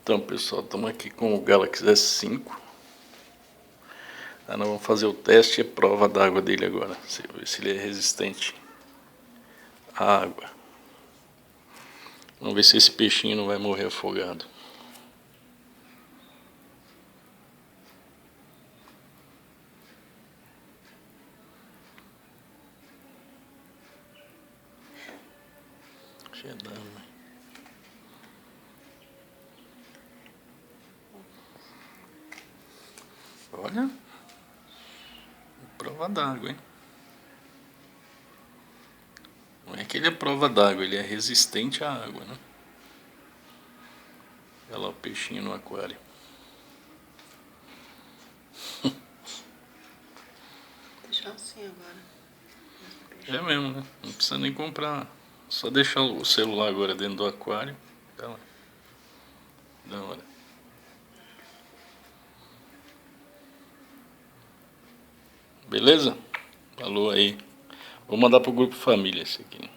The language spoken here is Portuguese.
Então pessoal, estamos aqui com o Galaxy S5. Nós vamos fazer o teste e a prova d'água dele agora. Ver se ele é resistente à água. Vamos ver se esse peixinho não vai morrer afogado. Cheia d'água. Olha, prova d'água, hein? Não é que ele é prova d'água, ele é resistente à água, né? Olha lá o peixinho no aquário. Deixar assim agora. É mesmo, né? Não precisa nem comprar. Só deixar o celular agora dentro do aquário. Tá lá. Da hora. Beleza? Falou aí. Vou mandar pro grupo família esse aqui.